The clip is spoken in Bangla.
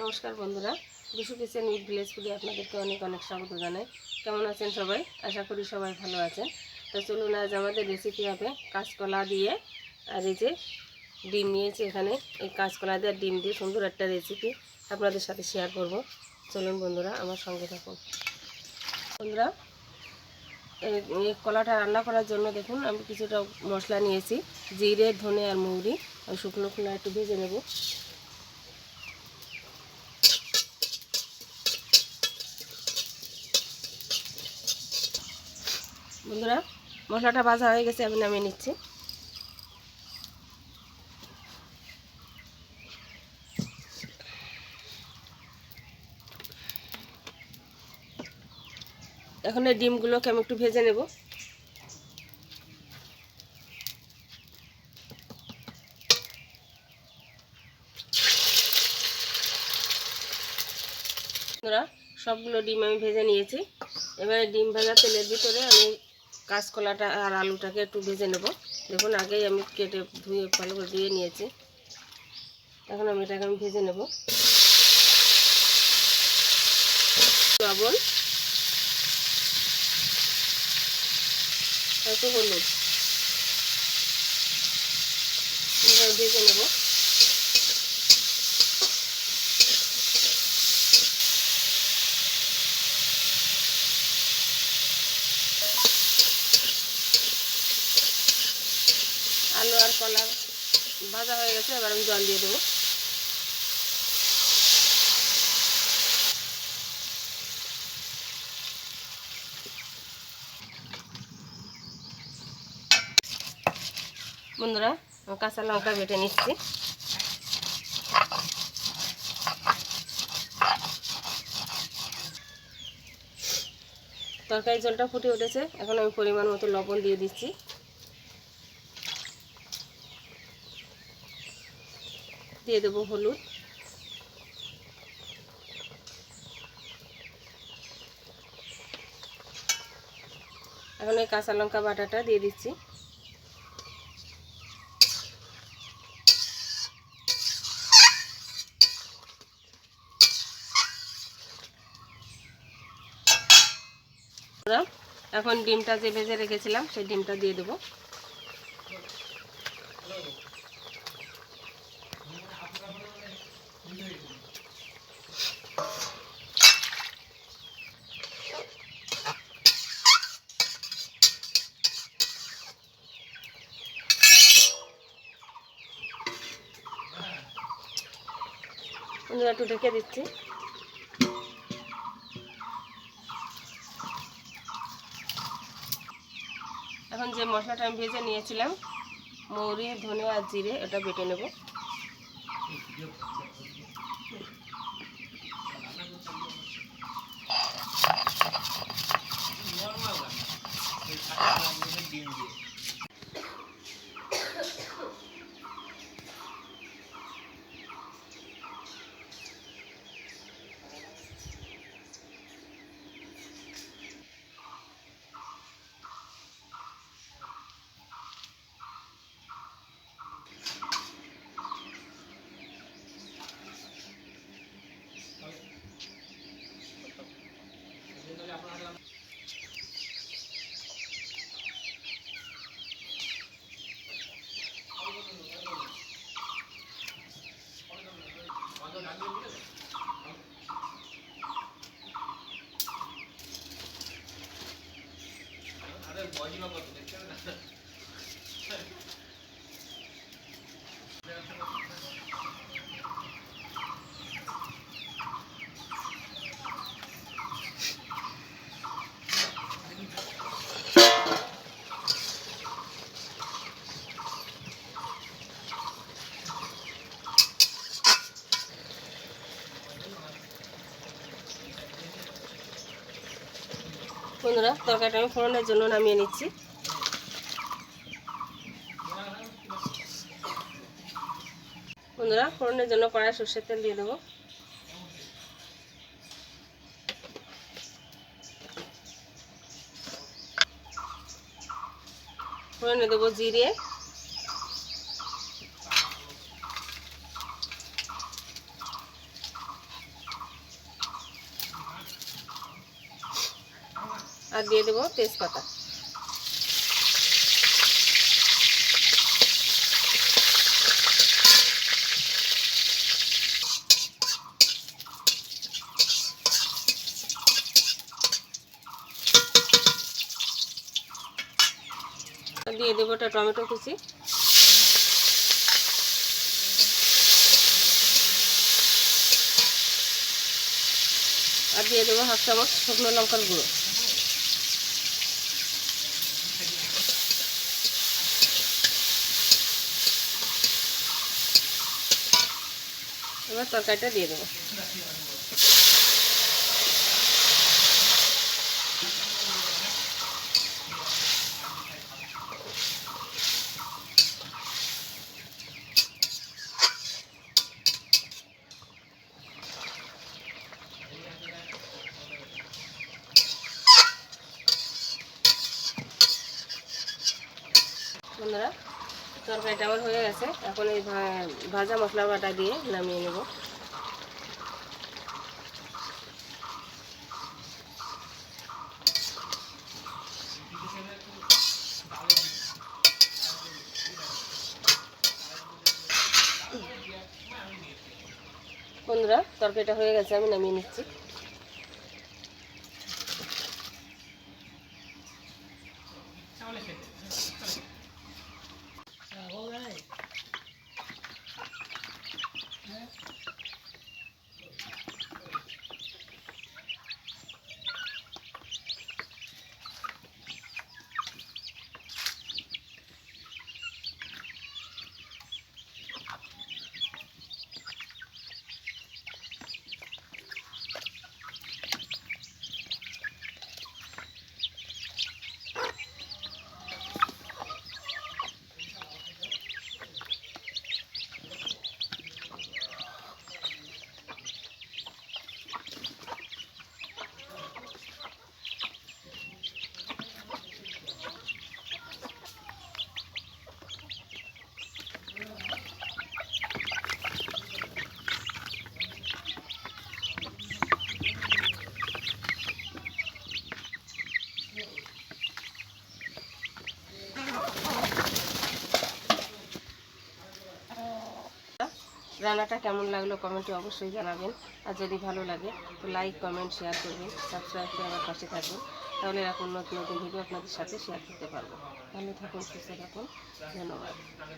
নমস্কার বন্ধুরা, বিশু কিচেন উইথ ভিলেজ ফুডে আপনাদেরকে অনেক অনেক স্বাগত জানাই। কেমন আছেন সবাই? আশা করি সবাই ভালো আছেন। তো চলুন, আজ আমাদের রেসিপি হবে কাঁচকলা দিয়ে, আর এই যে ডিম নিয়েছি এখানে। এই কাঁচকলা দিয়ে ডিম দিয়ে সুন্দর একটা রেসিপি আপনাদের সাথে শেয়ার করব। চলুন বন্ধুরা, আমার সঙ্গে থাকুন। বন্ধুরা, এই কলাটা রান্না করার জন্য দেখুন আমি কিছুটা মশলা নিয়েছি, জিরে, ধনে আর মৌরি। আমি শুকনো খোলা একটু ভেজে নেব। বন্ধুরা, মশলাটা ভাজা হয়ে গেছে, আমি নামিয়ে নিচ্ছি। এখন এই ডিমগুলোকে আমি একটু ভেজে নেব। বন্ধুরা, সবগুলো ডিম আমি ভেজে নিয়েছি। এবারে ডিম ভাজা তেলের ভিতরে আমি কাঁচকলাটা আর আলুটাকে একটু ভেজে নেব। দেখুন, আগেই আমি কেটে ধুয়ে ভালো করে ধুয়ে নিয়েছি। এখন আমি এটাকে ভেজে নেব। লবণ, একটু হলুদ ভেজে নেব। আলু আর কলা ভাজা হয়ে গেছে, এবার আমি জল দিয়ে দেবো। বন্ধুরা, কাঁচা লঙ্কা বেটে নিচ্ছি। তরকারি জলটা ফুটে উঠেছে, এখন আমি পরিমাণ মতো লবণ দিয়ে দিচ্ছি। দিয়ে দেবো হলুদ, এখন এই কাঁচা লঙ্কা বাটাটা দিয়ে দিচ্ছি। এখন ডিমটা যে ভেজে রেখেছিলাম সেই ডিমটা দিয়ে দেবো। একটু ঢেকে দিচ্ছি। এখন যে মশলাটা আমি ভেজে নিয়েছিলাম, মৌরি, ধনে আর জিরে, এটা বেটে নেব। বন্ধুরা, তরকারিটা আমি ফোড়নের জন্য নামিয়ে নিচ্ছি। বন্ধুরা, ফোড়নের জন্য কড়াই সরষের তেল দিয়ে দেবো। ফোড়নে দেবো জিরে, আর দিয়ে দেবো তেজপাতা। দিয়ে দেবো একটা টমেটো কুচি, আর দিয়ে দেবো 1/2 চামচ শুকনো লঙ্কার গুঁড়ো। এবার তরকারিটা দিয়ে দেবো। বন্ধুরা, তরকারিটা আমার হয়ে গেছে। এখন এই ভাজা মশলা বাটা দিয়ে নামিয়ে নেব। বন্ধুরা, তরকারিটা হয়ে গেছে, আমি নামিয়ে নিচ্ছি। রান্নাটা কেমন লাগলো কমেন্টে অবশ্যই জানাবেন। আর যদি ভালো লাগে তো লাইক, কমেন্ট, শেয়ার করবেন, সাবস্ক্রাইব করে আমার পাশে থাকবেন। তাহলে এরকম নতুন নতুন ভিডিও আপনাদের সাথে শেয়ার করতে পারবো। ভালো থাকুন, সুস্থ থাকুন, ধন্যবাদ।